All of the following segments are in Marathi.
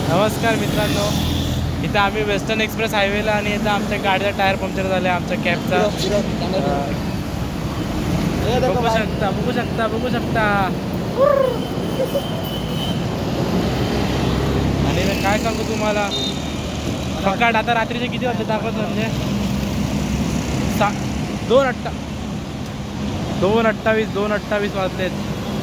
नमस्कार मित्रांनो, इथं आम्ही वेस्टर्न एक्सप्रेस हायवेला आणि इथं आमच्या गाडीचा टायर पंक्चर झाला आमच्या कॅबचा. बघू शकता. आणि काय सांगू तुम्हाला, सकाळ आता रात्रीचे किती वाजले दाखवत म्हणजे 2:28 वाजलेत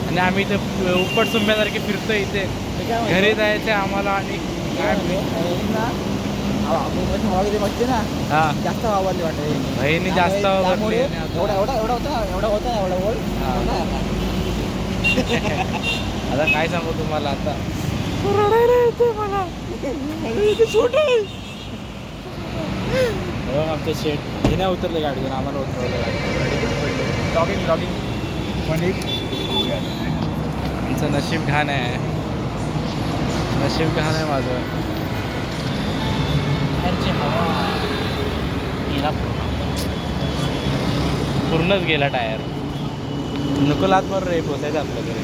आणि आम्ही इथे उपट सुंब्यासारखे फिरतोय इथे. घरी जायचं आम्हाला. आणि काय हां जास्त आवडली वाटते बहिणी जास्त आवडली. आता काय सांगू तुम्हाला, आता मला आमचं शेट हे नाही उतरले गाडीतून, आम्हाला उतरवलं गाडी. ब्लॉगिंग आमचं नशीब घाण आहे माझं. पूर्णच गेला टायर. नको लात मार रे, पोचायचं आपल्याकडे.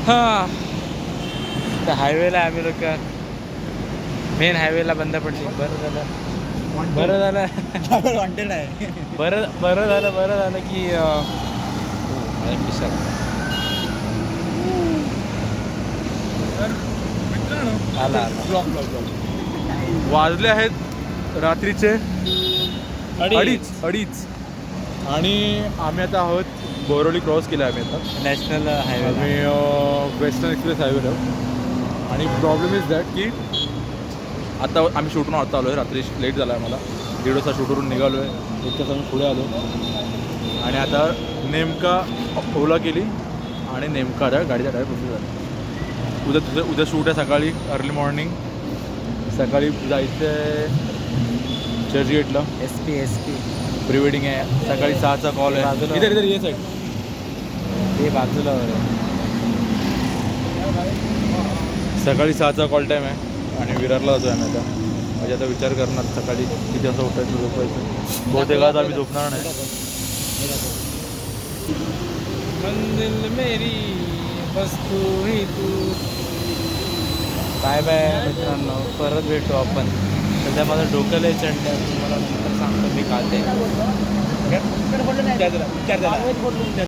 हां त्या हायवेला आम्ही लोक मेन हायवेला बंद पडली. बरं झालं वॉन्टेड आहे. बरं झालं की आला. वाजले आहेत रात्रीचे अडीच आणि आम्ही आता आहोत बोरोली क्रॉस केला. आम्ही आता नॅशनल हायवे. आम्ही वेस्टर्न एक्सप्रेस हायवेला आहोत. आणि प्रॉब्लेम इज दॅट की आता आम्ही शूटवरून आता आलो आहे. रात्री लेट झाला आहे मला. 1:30 वाजता शूटवरून निघालो आहे. 1 तास आम्ही पुढे आलो आणि आता नेमका ओला केली आणि नेमका गाडीचा टायर पंक्चर झाला. उद्या शूट आहे सकाळी अर्ली मॉर्निंग. सकाळी जायचं आहे चर्चगेटला. SP प्री वेडिंग आहे. सकाळी 6चा कॉल आहे. इधर ये साईड ते बाजूला सकाळी 6चा कॉल टाईम आहे आणि विरारला जातो आहे आम्ही आता. म्हणजे आता विचार करणार सकाळी किती वाजता उठायचं झोपायचं. बहुतेक आज आम्ही झोपणार नाही. मंदिर मेरी बस तू ही तू. बाय मित्रांनो, परत भेटू आपण. सध्या माझं डोकं लय चढलं आहे. तुम्हाला नंतर सांगतो मी का ते.